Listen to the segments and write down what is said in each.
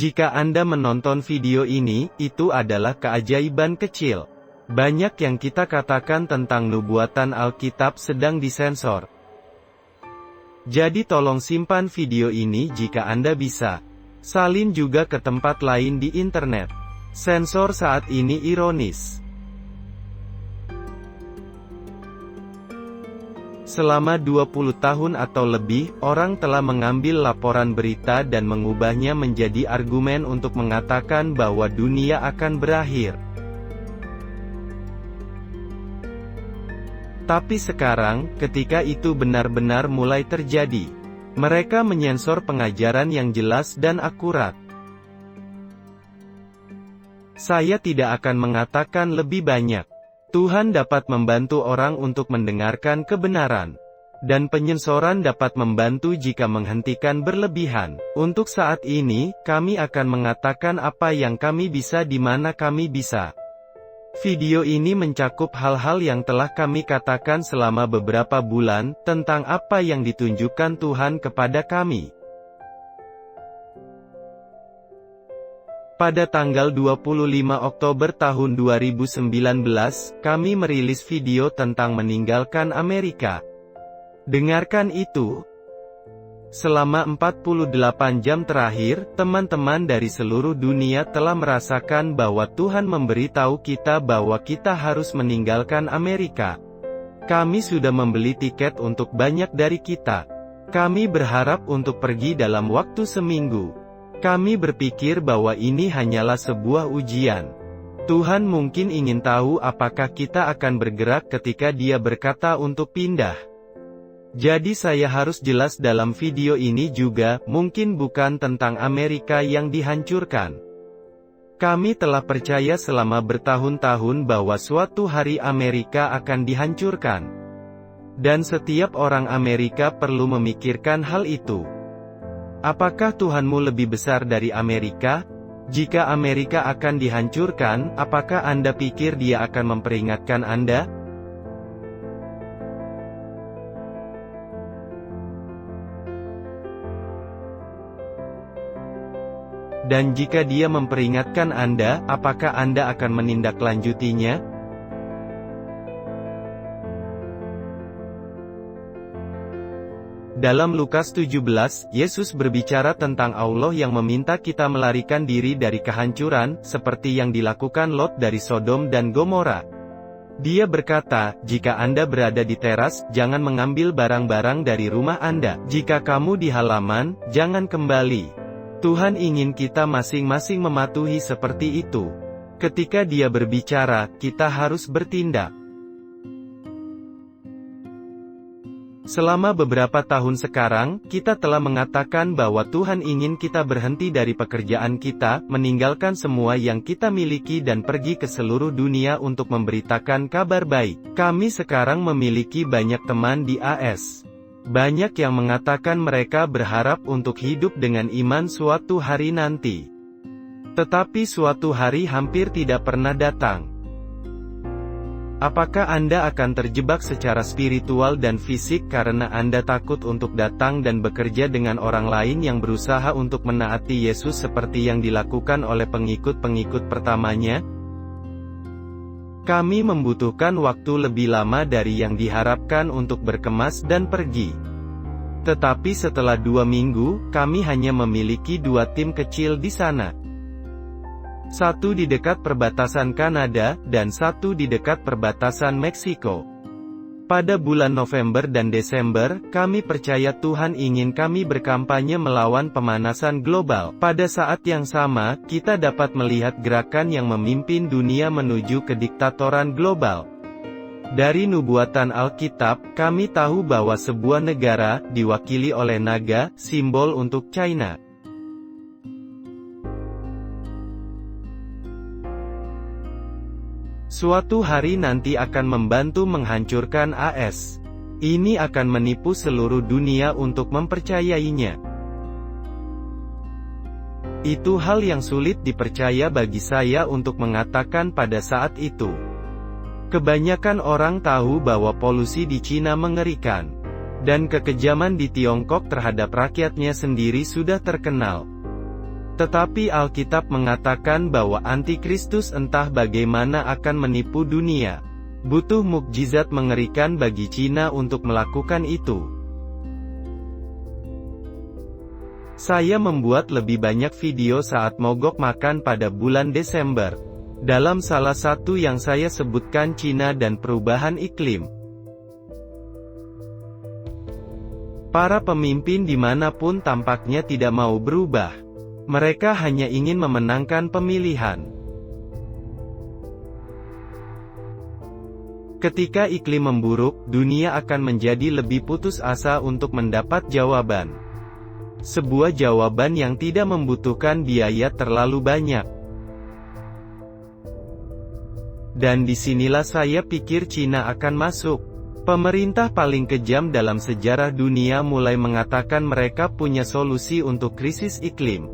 Jika Anda menonton video ini, itu adalah keajaiban kecil. Banyak yang kita katakan tentang nubuatan Alkitab sedang disensor. Jadi tolong simpan video ini jika Anda bisa. Salin juga ke tempat lain di internet. Sensor saat ini ironis. Selama 20 tahun atau lebih, orang telah mengambil laporan berita dan mengubahnya menjadi argumen untuk mengatakan bahwa dunia akan berakhir. Tapi sekarang, ketika itu benar-benar mulai terjadi, mereka menyensor pengajaran yang jelas dan akurat. Saya tidak akan mengatakan lebih banyak. Tuhan dapat membantu orang untuk mendengarkan kebenaran. Dan penyensoran dapat membantu jika menghentikan berlebihan. Untuk saat ini, kami akan mengatakan apa yang kami bisa di mana kami bisa. Video ini mencakup hal-hal yang telah kami katakan selama beberapa bulan, tentang apa yang ditunjukkan Tuhan kepada kami. Pada tanggal 25 Oktober tahun 2019, kami merilis video tentang meninggalkan Amerika. Dengarkan itu. Selama 48 jam terakhir, teman-teman dari seluruh dunia telah merasakan bahwa Tuhan memberitahu kita bahwa kita harus meninggalkan Amerika. Kami sudah membeli tiket untuk banyak dari kita. Kami berharap untuk pergi dalam waktu seminggu. Kami berpikir bahwa ini hanyalah sebuah ujian. Tuhan mungkin ingin tahu apakah kita akan bergerak ketika Dia berkata untuk pindah. Jadi saya harus jelas dalam video ini juga, mungkin bukan tentang Amerika yang dihancurkan. Kami telah percaya selama bertahun-tahun bahwa suatu hari Amerika akan dihancurkan. Dan setiap orang Amerika perlu memikirkan hal itu. Apakah Tuhanmu lebih besar dari Amerika? Jika Amerika akan dihancurkan, apakah Anda pikir Dia akan memperingatkan Anda? Dan jika Dia memperingatkan Anda, apakah Anda akan menindaklanjutinya? Dalam Lukas 17, Yesus berbicara tentang Allah yang meminta kita melarikan diri dari kehancuran, seperti yang dilakukan Lot dari Sodom dan Gomora. Dia berkata, jika Anda berada di teras, jangan mengambil barang-barang dari rumah Anda. Jika kamu di halaman, jangan kembali. Tuhan ingin kita masing-masing mematuhi seperti itu. Ketika Dia berbicara, kita harus bertindak. Selama beberapa tahun sekarang, kita telah mengatakan bahwa Tuhan ingin kita berhenti dari pekerjaan kita, meninggalkan semua yang kita miliki dan pergi ke seluruh dunia untuk memberitakan kabar baik. Kami sekarang memiliki banyak teman di AS. Banyak yang mengatakan mereka berharap untuk hidup dengan iman suatu hari nanti. Tetapi suatu hari hampir tidak pernah datang. Apakah Anda akan terjebak secara spiritual dan fisik karena Anda takut untuk datang dan bekerja dengan orang lain yang berusaha untuk menaati Yesus seperti yang dilakukan oleh pengikut-pengikut pertamanya? Kami membutuhkan waktu lebih lama dari yang diharapkan untuk berkemas dan pergi. Tetapi setelah 2 minggu, kami hanya memiliki 2 tim kecil di sana. Satu di dekat perbatasan Kanada, dan satu di dekat perbatasan Meksiko. Pada bulan November dan Desember, kami percaya Tuhan ingin kami berkampanye melawan pemanasan global. Pada saat yang sama, kita dapat melihat gerakan yang memimpin dunia menuju kediktatoran global. Dari nubuatan Alkitab, kami tahu bahwa sebuah negara, diwakili oleh naga, simbol untuk China. Suatu hari nanti akan membantu menghancurkan AS. Ini akan menipu seluruh dunia untuk mempercayainya. Itu hal yang sulit dipercaya bagi saya untuk mengatakan pada saat itu. Kebanyakan orang tahu bahwa polusi di Cina mengerikan. Dan kekejaman di Tiongkok terhadap rakyatnya sendiri sudah terkenal. Tetapi Alkitab mengatakan bahwa antikristus entah bagaimana akan menipu dunia. Butuh mukjizat mengerikan bagi Cina untuk melakukan itu. Saya membuat lebih banyak video saat mogok makan pada bulan Desember. Dalam salah satu yang saya sebutkan Cina dan perubahan iklim. Para pemimpin dimanapun tampaknya tidak mau berubah. Mereka hanya ingin memenangkan pemilihan. Ketika iklim memburuk, dunia akan menjadi lebih putus asa untuk mendapat jawaban. Sebuah jawaban yang tidak membutuhkan biaya terlalu banyak. Dan disinilah saya pikir Cina akan masuk. Pemerintah paling kejam dalam sejarah dunia mulai mengatakan mereka punya solusi untuk krisis iklim.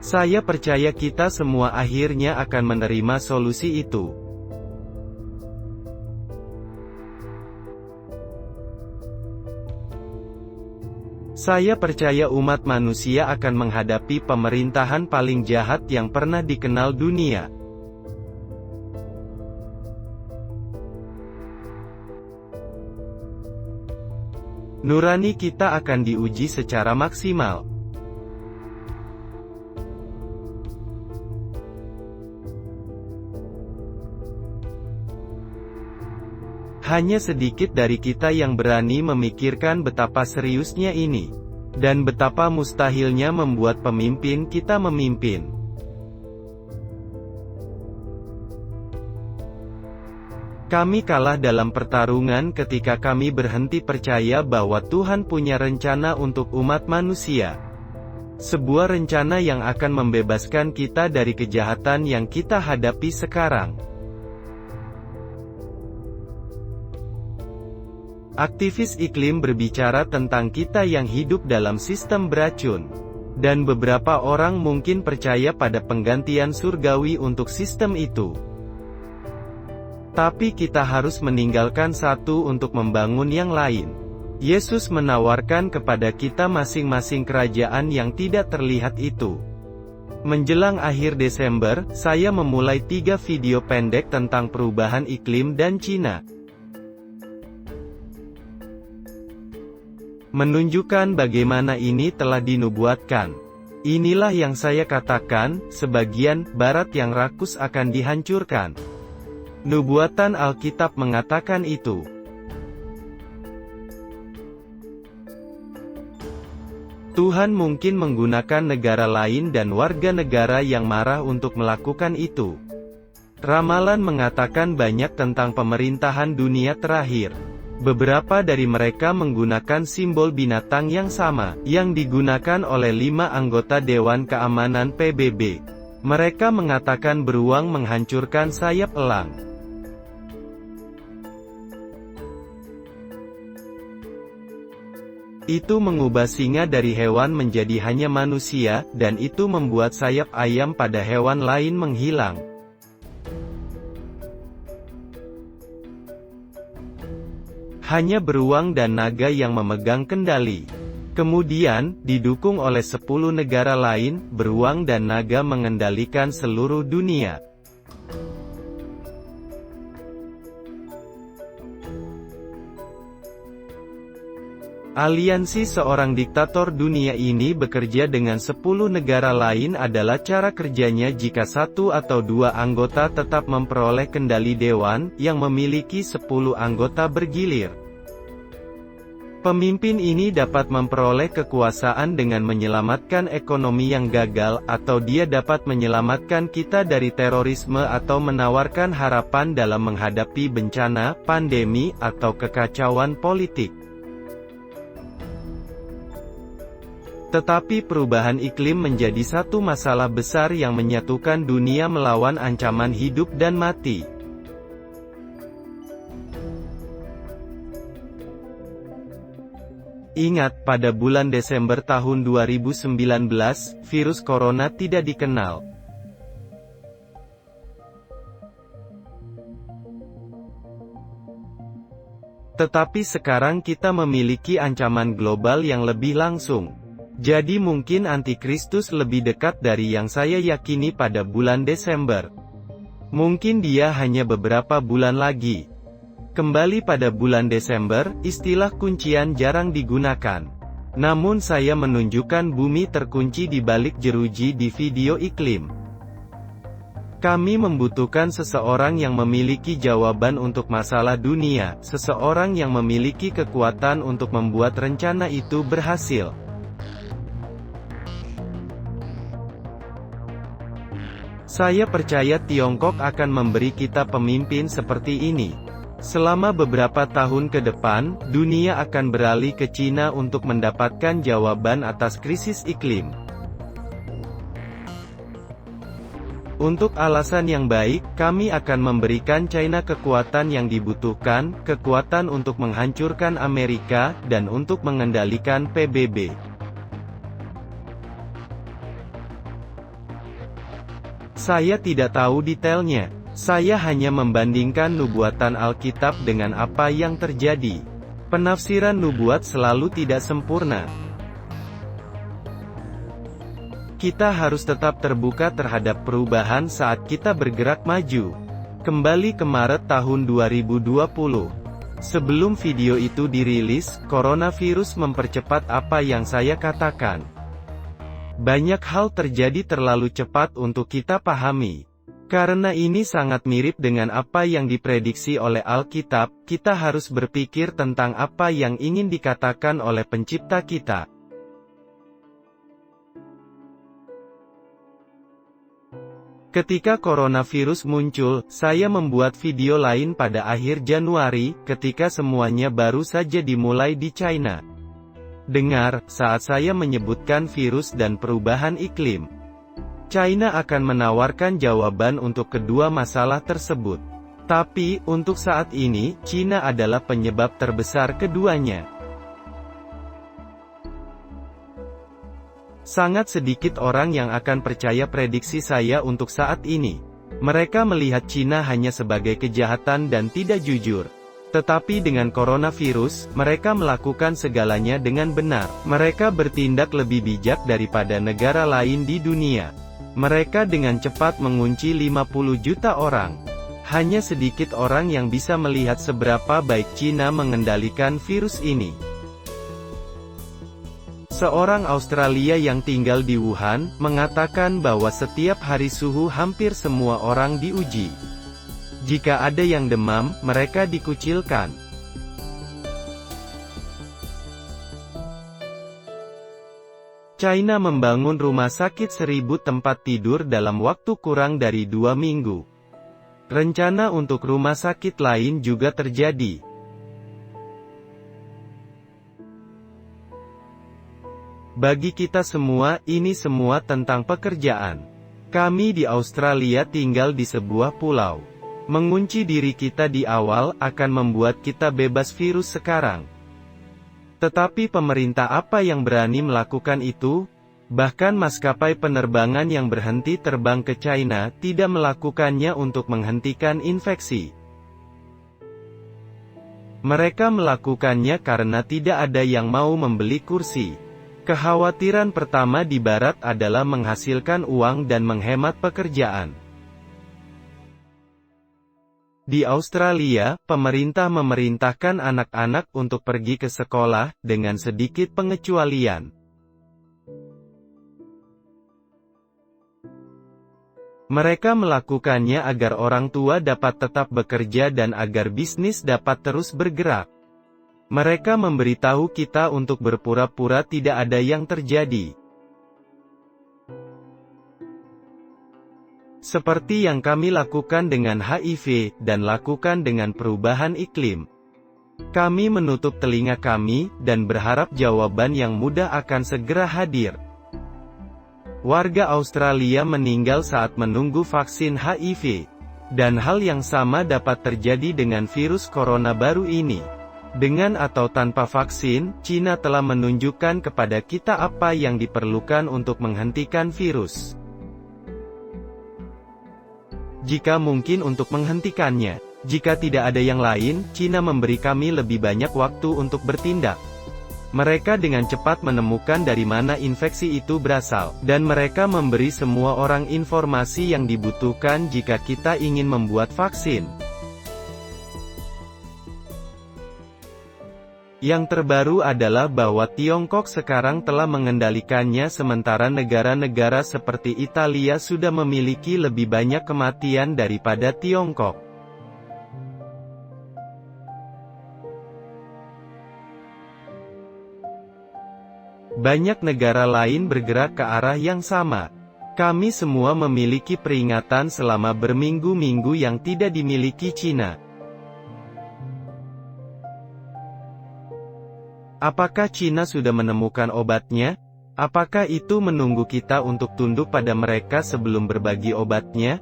Saya percaya kita semua akhirnya akan menerima solusi itu. Saya percaya umat manusia akan menghadapi pemerintahan paling jahat yang pernah dikenal dunia. Nurani kita akan diuji secara maksimal. Hanya sedikit dari kita yang berani memikirkan betapa seriusnya ini. Dan betapa mustahilnya membuat pemimpin kita memimpin. Kami kalah dalam pertarungan ketika kami berhenti percaya bahwa Tuhan punya rencana untuk umat manusia. Sebuah rencana yang akan membebaskan kita dari kejahatan yang kita hadapi sekarang. Aktivis iklim berbicara tentang kita yang hidup dalam sistem beracun. Dan beberapa orang mungkin percaya pada penggantian surgawi untuk sistem itu. Tapi kita harus meninggalkan satu untuk membangun yang lain. Yesus menawarkan kepada kita masing-masing kerajaan yang tidak terlihat itu. Menjelang akhir Desember, saya memulai 3 video pendek tentang perubahan iklim dan Cina. Menunjukkan bagaimana ini telah dinubuatkan. Inilah yang saya katakan, sebagian barat yang rakus akan dihancurkan. Nubuatan Alkitab mengatakan itu. Tuhan mungkin menggunakan negara lain dan warga negara yang marah untuk melakukan itu. Ramalan mengatakan banyak tentang pemerintahan dunia terakhir. Beberapa dari mereka menggunakan simbol binatang yang sama, yang digunakan oleh 5 anggota Dewan Keamanan PBB. Mereka mengatakan beruang menghancurkan sayap elang. Itu mengubah singa dari hewan menjadi hanya manusia, dan itu membuat sayap ayam pada hewan lain menghilang. Hanya beruang dan naga yang memegang kendali. Kemudian, didukung oleh 10 negara lain, beruang dan naga mengendalikan seluruh dunia. Aliansi seorang diktator dunia ini bekerja dengan 10 negara lain adalah cara kerjanya jika 1 atau 2 anggota tetap memperoleh kendali dewan, yang memiliki 10 anggota bergilir. Pemimpin ini dapat memperoleh kekuasaan dengan menyelamatkan ekonomi yang gagal, atau dia dapat menyelamatkan kita dari terorisme atau menawarkan harapan dalam menghadapi bencana, pandemi, atau kekacauan politik. Tetapi perubahan iklim menjadi satu masalah besar yang menyatukan dunia melawan ancaman hidup dan mati. Ingat, pada bulan Desember tahun 2019, virus corona tidak dikenal. Tetapi sekarang kita memiliki ancaman global yang lebih langsung. Jadi mungkin antikristus lebih dekat dari yang saya yakini pada bulan Desember. Mungkin dia hanya beberapa bulan lagi. Kembali pada bulan Desember, istilah kuncian jarang digunakan. Namun saya menunjukkan bumi terkunci di balik jeruji di video iklim. Kami membutuhkan seseorang yang memiliki jawaban untuk masalah dunia, seseorang yang memiliki kekuatan untuk membuat rencana itu berhasil. Saya percaya Tiongkok akan memberi kita pemimpin seperti ini. Selama beberapa tahun ke depan, dunia akan beralih ke Cina untuk mendapatkan jawaban atas krisis iklim. Untuk alasan yang baik, kami akan memberikan China kekuatan yang dibutuhkan, kekuatan untuk menghancurkan Amerika, dan untuk mengendalikan PBB. Saya tidak tahu detailnya. Saya hanya membandingkan nubuatan Alkitab dengan apa yang terjadi. Penafsiran nubuat selalu tidak sempurna. Kita harus tetap terbuka terhadap perubahan saat kita bergerak maju. Kembali ke Maret tahun 2020. Sebelum video itu dirilis, coronavirus mempercepat apa yang saya katakan. Banyak hal terjadi terlalu cepat untuk kita pahami. Karena ini sangat mirip dengan apa yang diprediksi oleh Alkitab, kita harus berpikir tentang apa yang ingin dikatakan oleh Pencipta kita. Ketika coronavirus muncul, saya membuat video lain pada akhir Januari, ketika semuanya baru saja dimulai di China. Dengar, saat saya menyebutkan virus dan perubahan iklim. China akan menawarkan jawaban untuk kedua masalah tersebut. Tapi, untuk saat ini, China adalah penyebab terbesar keduanya. Sangat sedikit orang yang akan percaya prediksi saya untuk saat ini. Mereka melihat China hanya sebagai kejahatan dan tidak jujur. Tetapi dengan coronavirus, mereka melakukan segalanya dengan benar. Mereka bertindak lebih bijak daripada negara lain di dunia. Mereka dengan cepat mengunci 50 juta orang. Hanya sedikit orang yang bisa melihat seberapa baik China mengendalikan virus ini. Seorang Australia yang tinggal di Wuhan, mengatakan bahwa setiap hari suhu hampir semua orang diuji. Jika ada yang demam, mereka dikucilkan. China membangun rumah sakit 1000 tempat tidur dalam waktu kurang dari 2 minggu. Rencana untuk rumah sakit lain juga terjadi. Bagi kita semua, ini semua tentang pekerjaan. Kami di Australia tinggal di sebuah pulau. Mengunci diri kita di awal akan membuat kita bebas virus sekarang. Tetapi pemerintah apa yang berani melakukan itu? Bahkan maskapai penerbangan yang berhenti terbang ke China tidak melakukannya untuk menghentikan infeksi. Mereka melakukannya karena tidak ada yang mau membeli kursi. Kekhawatiran pertama di Barat adalah menghasilkan uang dan menghemat pekerjaan. Di Australia, pemerintah memerintahkan anak-anak untuk pergi ke sekolah, dengan sedikit pengecualian. Mereka melakukannya agar orang tua dapat tetap bekerja dan agar bisnis dapat terus bergerak. Mereka memberitahu kita untuk berpura-pura tidak ada yang terjadi. Seperti yang kami lakukan dengan HIV, dan lakukan dengan perubahan iklim. Kami menutup telinga kami, dan berharap jawaban yang mudah akan segera hadir. Warga Australia meninggal saat menunggu vaksin HIV. Dan hal yang sama dapat terjadi dengan virus corona baru ini. Dengan atau tanpa vaksin, China telah menunjukkan kepada kita apa yang diperlukan untuk menghentikan virus. Jika mungkin untuk menghentikannya. Jika tidak ada yang lain, Cina memberi kami lebih banyak waktu untuk bertindak. Mereka dengan cepat menemukan dari mana infeksi itu berasal, dan mereka memberi semua orang informasi yang dibutuhkan jika kita ingin membuat vaksin. Yang terbaru adalah bahwa Tiongkok sekarang telah mengendalikannya sementara negara-negara seperti Italia sudah memiliki lebih banyak kematian daripada Tiongkok. Banyak negara lain bergerak ke arah yang sama. Kami semua memiliki peringatan selama berminggu-minggu yang tidak dimiliki Cina. Apakah Cina sudah menemukan obatnya? Apakah itu menunggu kita untuk tunduk pada mereka sebelum berbagi obatnya?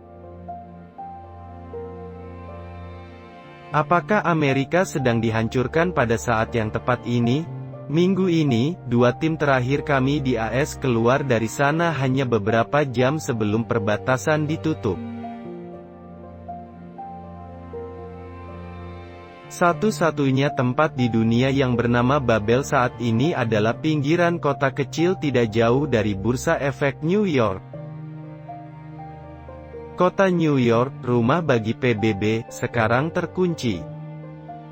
Apakah Amerika sedang dihancurkan pada saat yang tepat ini? Minggu ini, 2 tim terakhir kami di AS keluar dari sana hanya beberapa jam sebelum perbatasan ditutup. Satu-satunya tempat di dunia yang bernama Babel saat ini adalah pinggiran kota kecil tidak jauh dari Bursa Efek New York. Kota New York, rumah bagi PBB, sekarang terkunci.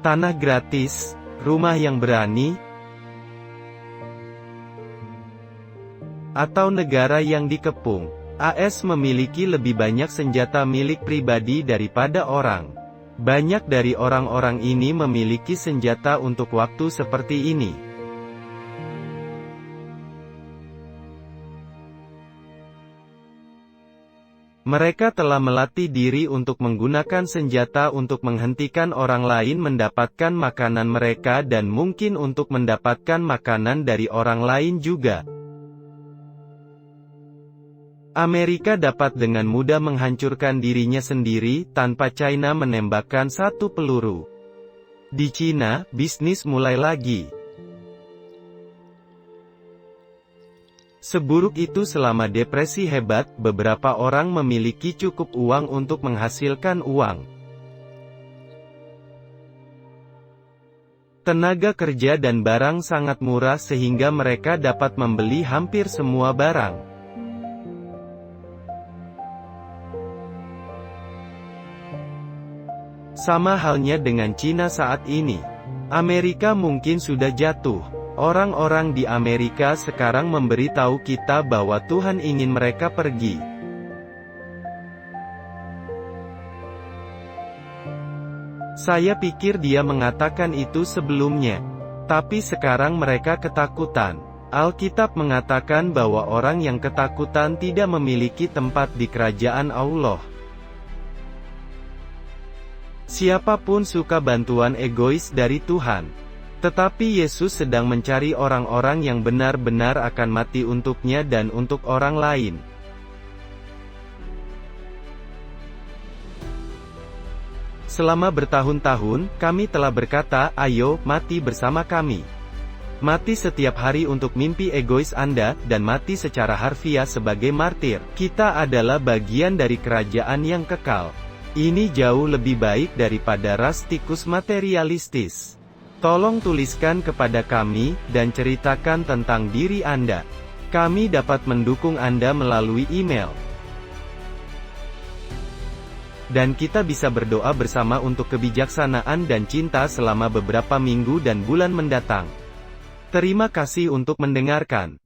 Tanah gratis, rumah yang berani, atau negara yang dikepung. AS memiliki lebih banyak senjata milik pribadi daripada orang. Banyak dari orang-orang ini memiliki senjata untuk waktu seperti ini. Mereka telah melatih diri untuk menggunakan senjata untuk menghentikan orang lain mendapatkan makanan mereka dan mungkin untuk mendapatkan makanan dari orang lain juga. Amerika dapat dengan mudah menghancurkan dirinya sendiri, tanpa China menembakkan satu peluru. Di Cina, bisnis mulai lagi. Seburuk itu selama depresi hebat, beberapa orang memiliki cukup uang untuk menghasilkan uang. Tenaga kerja dan barang sangat murah sehingga mereka dapat membeli hampir semua barang. Sama halnya dengan Cina saat ini. Amerika mungkin sudah jatuh. Orang-orang di Amerika sekarang memberitahu kita bahwa Tuhan ingin mereka pergi. Saya pikir dia mengatakan itu sebelumnya. Tapi sekarang mereka ketakutan. Alkitab mengatakan bahwa orang yang ketakutan tidak memiliki tempat di kerajaan Allah. Siapapun suka bantuan egois dari Tuhan. Tetapi Yesus sedang mencari orang-orang yang benar-benar akan mati untuknya dan untuk orang lain. Selama bertahun-tahun, kami telah berkata, ayo, mati bersama kami. Mati setiap hari untuk mimpi egois Anda, dan mati secara harfiah sebagai martir. Kita adalah bagian dari kerajaan yang kekal. Ini jauh lebih baik daripada ras tikus materialistis. Tolong tuliskan kepada kami, dan ceritakan tentang diri Anda. Kami dapat mendukung Anda melalui email. Dan kita bisa berdoa bersama untuk kebijaksanaan dan cinta selama beberapa minggu dan bulan mendatang. Terima kasih untuk mendengarkan.